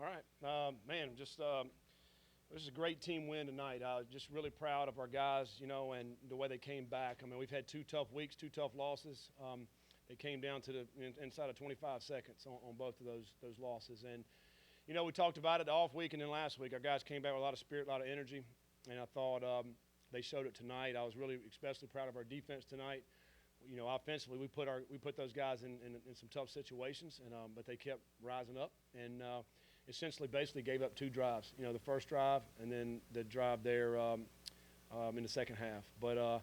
All right, man. This is a great team win tonight. Just really proud of our guys, and the way they came back. I mean, we've had 2 tough weeks, 2 tough losses. They came down to the inside of 25 seconds on both of those losses. And we talked about it the off week and then last week. Our guys came back with a lot of spirit, a lot of energy, and I thought they showed it tonight. I was really especially proud of our defense tonight. Offensively, we put those guys in some tough situations, but they kept rising up and essentially basically gave up 2 drives. The first drive and then the drive there in the second half. But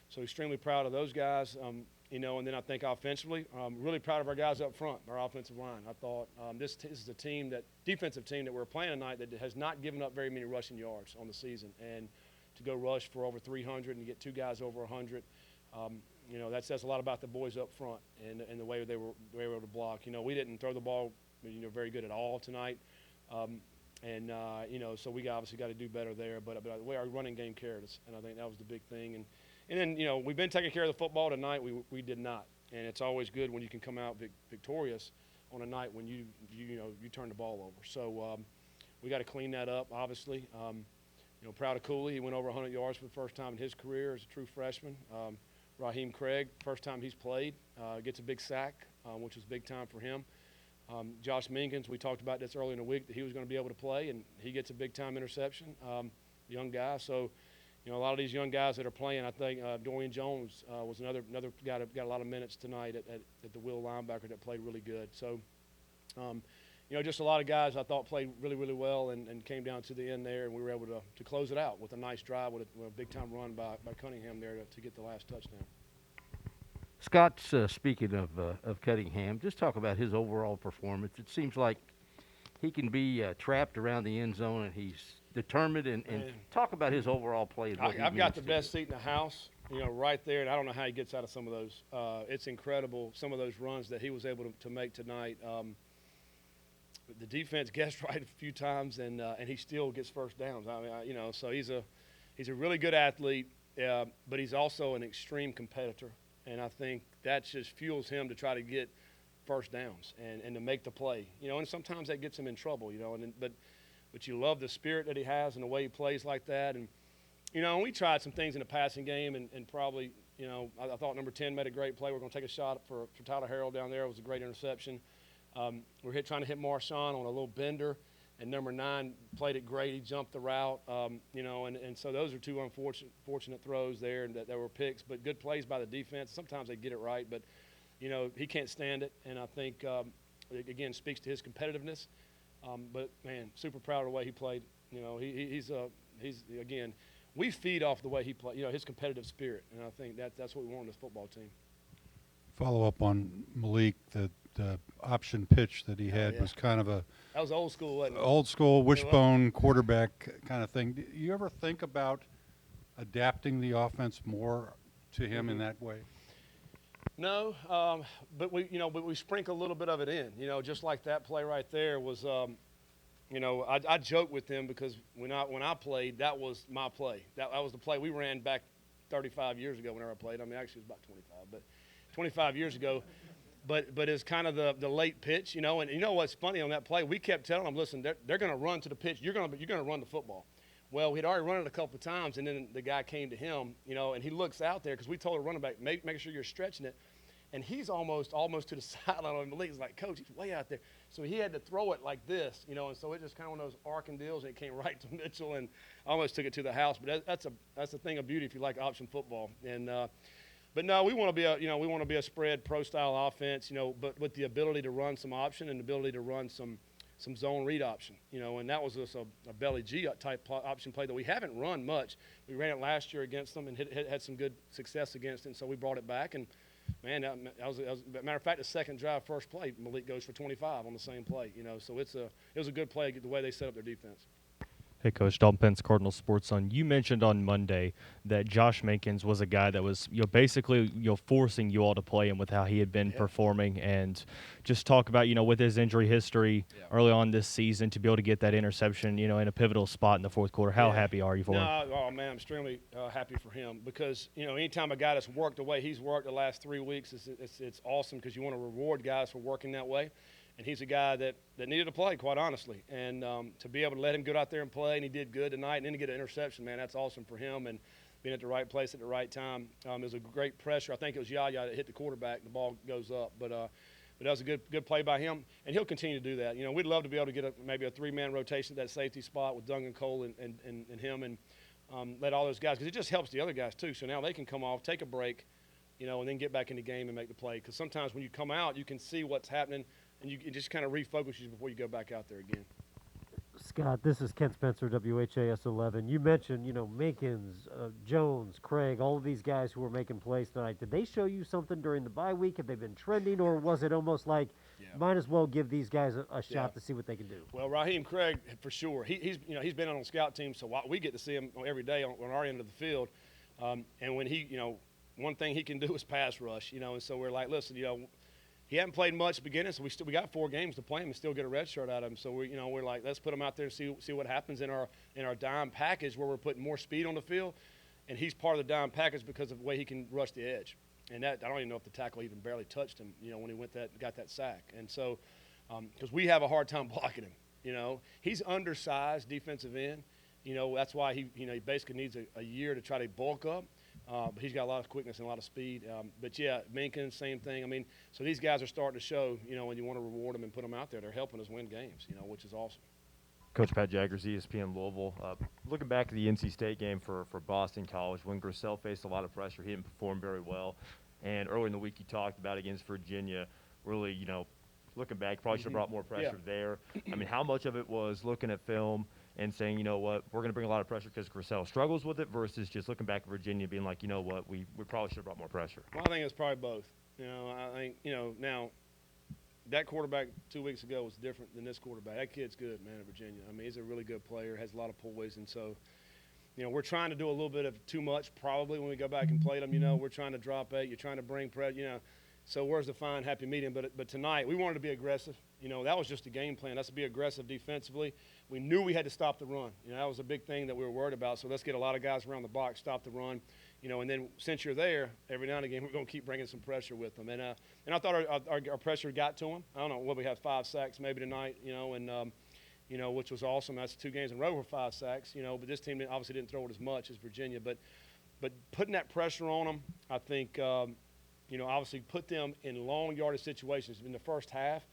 so extremely proud of those guys. And then I think offensively, really proud of our guys up front, our offensive line. I thought this is a defensive team that we're playing tonight that has not given up very many rushing yards on the season. And to go rush for over 300 and get 2 guys over 100, that says a lot about the boys up front and the way they were able to block. We didn't throw the ball very good at all tonight. So we obviously got to do better there. But the way our running game carried us, and I think that was the big thing. And then we've been taking care of the football tonight. We did not, and it's always good when you can come out victorious on a night when you turn the ball over. So we got to clean that up. Obviously, proud of Cooley. He went over 100 yards for the first time in his career as a true freshman. Raheem Craig, first time he's played, gets a big sack, which was big time for him. Josh Minkins, we talked about this early in the week that he was going to be able to play, and he gets a big-time interception, young guy. So, a lot of these young guys that are playing, I think Dorian Jones was another guy that got a lot of minutes tonight at the will linebacker that played really good. So, just a lot of guys I thought played really, really well and came down to the end there, and we were able to close it out with a nice drive with a big-time run by Cunningham there to get the last touchdown. Scott, speaking of Cunningham, just talk about his overall performance. It seems like he can be trapped around the end zone, and he's determined. And talk about his overall play. I've got the best seat in the house, right there, and I don't know how he gets out of some of those. It's incredible, some of those runs that he was able to make tonight. The defense guessed right a few times, and he still gets first downs. I mean, so he's a really good athlete, but he's also an extreme competitor. And I think that just fuels him to try to get first downs and to make the play. And sometimes that gets him in trouble, but you love the spirit that he has and the way he plays like that. And, we tried some things in the passing game and probably, I thought number 10 made a great play. We're going to take a shot for Tyler Harrell down there. It was a great interception. We're trying to hit Marshawn on a little bender. And number 9 played it great. He jumped the route, and so those are 2 unfortunate throws there and that were picks, but good plays by the defense. Sometimes they get it right, but, he can't stand it. And I think, again, speaks to his competitiveness. But, man, super proud of the way he played. He's again, we feed off the way he played, his competitive spirit. And I think that's what we want in this football team. Follow up on Malik, the option pitch that he had was kind of that was old school, wasn't it? Old school wishbone quarterback kind of thing. Do you ever think about adapting the offense more to him in that way? No, but we sprinkle a little bit of it in. Just like that play right there was. I joke with him because when I played, that was my play. That was the play we ran back 35 years ago. Whenever I played, I mean actually it was about 25, but 25 years ago. But it's kind of the late pitch, and what's funny on that play, we kept telling them, listen, they're going to run to the pitch. You're going to run the football. Well, we'd already run it a couple of times, and then the guy came to him, and he looks out there because we told the running back, make sure you're stretching it, and he's almost to the sideline. And Malik's like, Coach, he's way out there. So he had to throw it like this, and so it just kind of one of those arcing deals, and it came right to Mitchell and almost took it to the house. But that's a thing of beauty if you like option football. And but no, we want to be a spread pro style offense, but with the ability to run some option and the ability to run some zone read option, and that was just a belly G type option play that we haven't run much. We ran it last year against them and had some good success against it, and so we brought it back. And man, that was matter of fact, the second drive, first play, Malik goes for 25 on the same play, so it was a good play the way they set up their defense. Hey, Coach, Dalton Pence, Cardinal Sports Zone. You mentioned on Monday that Josh Minkins was a guy that was, basically, forcing you all to play him with how he had been performing, and just talk about, with his injury history early on this season to be able to get that interception, in a pivotal spot in the fourth quarter. How happy are you for him? Oh man, I'm extremely happy for him because, anytime a guy that's worked the way he's worked the last 3 weeks, it's awesome because you want to reward guys for working that way. and he's a guy that needed to play, quite honestly. And to be able to let him go out there and play, and he did good tonight, and then to get an interception, man, that's awesome for him. And being at the right place at the right time. It was a great pressure. I think it was Yaya that hit the quarterback. The ball goes up, but that was a good play by him, and he'll continue to do that. We'd love to be able to get maybe a 3-man rotation at that safety spot with Duncan Cole and him, and let all those guys, because it just helps the other guys too. So now they can come off, take a break, and then get back in the game and make the play. Because sometimes when you come out, you can see what's happening, and it just kind of refocuses you before you go back out there again. Scott, this is Kent Spencer, WHAS 11. You mentioned, Minkins, Jones, Craig, all of these guys who were making plays tonight. Did they show you something during the bye week? Have they been trending, or was it almost like might as well give these guys a shot to see what they can do? Well, Raheem Craig, for sure. He's been on the scout team, so we get to see him every day on our end of the field. And when he, one thing he can do is pass rush, and so we're like, listen, he hadn't played much at the beginning, so we got 4 games to play him and still get a red shirt out of him. So we're like, let's put him out there and see what happens in our dime package, where we're putting more speed on the field, and he's part of the dime package because of the way he can rush the edge. And that, I don't even know if the tackle even barely touched him, when he got that sack. And so, because we have a hard time blocking him, he's undersized defensive end. That's why he basically needs a year to try to bulk up. But he's got a lot of quickness and a lot of speed. But, yeah, Minkins, same thing. So these guys are starting to show, when you want to reward them and put them out there, they're helping us win games, which is awesome. Coach Pat Jaggers, ESPN Louisville. Looking back at the NC State game for Boston College, when Grissel faced a lot of pressure, he didn't perform very well. And earlier in the week, you talked about against Virginia, really, looking back, probably should have brought more pressure there. How much of it was looking at film and saying, you know what, we're going to bring a lot of pressure because Grissel struggles with it, versus just looking back at Virginia being like, you know what, we probably should have brought more pressure? Well, I think it's probably both. I think, now that quarterback 2 weeks ago was different than this quarterback. That kid's good, man, at Virginia. He's a really good player, has a lot of poise, and so, we're trying to do a little bit of too much probably when we go back and play them. We're trying to drop 8. You're trying to bring pressure, So where's the fine, happy medium? But tonight we wanted to be aggressive. That was just the game plan. That's to be aggressive defensively. We knew we had to stop the run. That was a big thing that we were worried about. So let's get a lot of guys around the box, stop the run. And then since you're there, every now and again we're going to keep bringing some pressure with them. And I thought our pressure got to them. I don't know, we had 5 sacks maybe tonight. Which was awesome. That's 2 games in a row with 5 sacks. But this team obviously didn't throw it as much as Virginia. But putting that pressure on them, I think. Obviously put them in long yardage situations in the first half.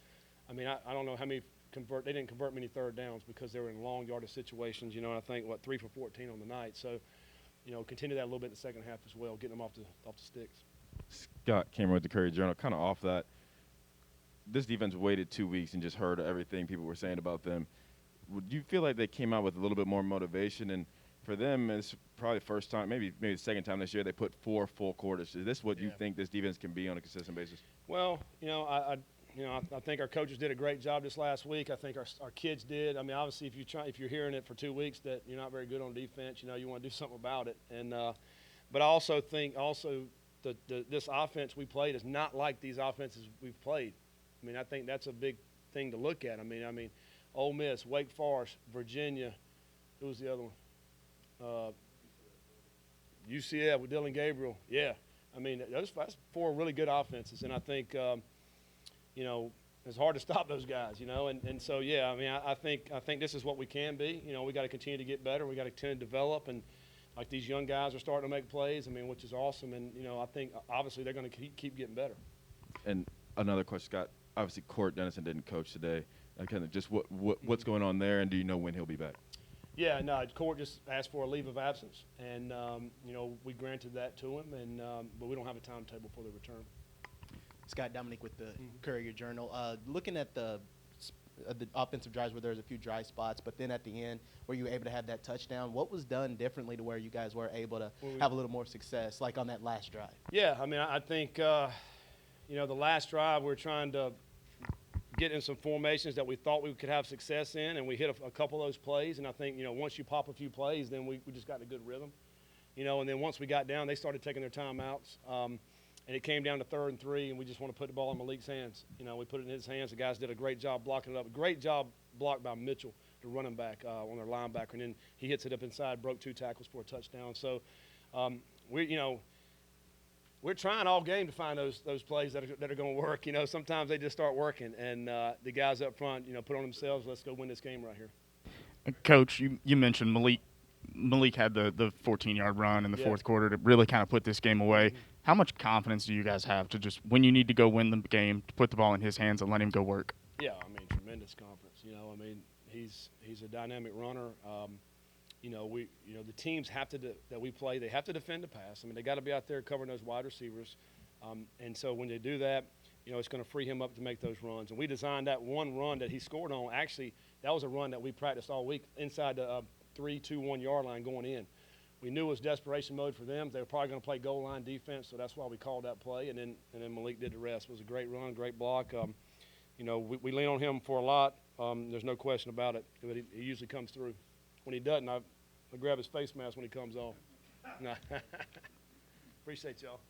I don't know how many they didn't convert many third downs because they were in long yardage situations, and I think, 3 for 14 on the night. So, continue that a little bit in the second half as well, getting them off the sticks. Scott Cameron with the Courier-Journal, kind of off that. This defense waited 2 weeks and just heard everything people were saying about them. Would you feel like they came out with a little bit more motivation? And for them, it's probably the first time, maybe the second time this year, they put 4 full quarters. Is this what you think this defense can be on a consistent basis? Well, I think our coaches did a great job this last week. I think our kids did. Obviously, if you're hearing it for 2 weeks that you're not very good on defense, you want to do something about it. And but I also think this offense we played is not like these offenses we've played. I think that's a big thing to look at. Ole Miss, Wake Forest, Virginia. Who was the other one? UCF with Dylan Gabriel. Yeah. That's 4 really good offenses, and I think it's hard to stop those guys, and so I think this is what we can be. We got to continue to get better. We got to continue to develop, and like these young guys are starting to make plays. Which is awesome, and I think obviously they're going to keep getting better. And another question, Scott. Obviously, Court Dennison didn't coach today. Kind of just what's going on there, and do you know when he'll be back? Yeah, no, Court just asked for a leave of absence, and we granted that to him, and but we don't have a timetable for the return. Scott Dominic with the Courier-Journal. Looking at the offensive drives where there was a few dry spots, but then at the end where you were able to have that touchdown, what was done differently to where you guys were able to have a little more success, like on that last drive? Yeah, I think the last drive we're trying to get in some formations that we thought we could have success in, and we hit a couple of those plays. And I think, once you pop a few plays, then we just got in a good rhythm. And then once we got down, they started taking their timeouts. And it came down to 3rd and 3, and we just want to put the ball in Malik's hands. We put it in his hands. The guys did a great job blocking it up. A great job blocked by Mitchell, the running back, on their linebacker. And then he hits it up inside, broke 2 tackles for a touchdown. So, we're we're trying all game to find those plays that are going to work. You know, sometimes they just start working, and the guys up front, you know, put on themselves. Let's go win this game right here. Coach, you mentioned Malik had the 14-yard run in the fourth quarter to really kind of put this game away. How much confidence do you guys have to just, when you need to go win the game, to put the ball in his hands and let him go work? Yeah, I mean, tremendous confidence. You know, I mean, he's a dynamic runner. You know, the teams that we play, they have to defend the pass. I mean, they got to be out there covering those wide receivers. And so when they do that, you know, it's going to free him up to make those runs. And we designed that one run that he scored on. Actually, that was a run that we practiced all week inside the 3-2-1 yard line going in. We knew it was desperation mode for them. They were probably going to play goal line defense, so that's why we called that play. And then Malik did the rest. It was a great run, great block. You know, we lean on him for a lot. There's no question about it. But he usually comes through. When he doesn't, I grab his face mask when he comes off. Appreciate y'all.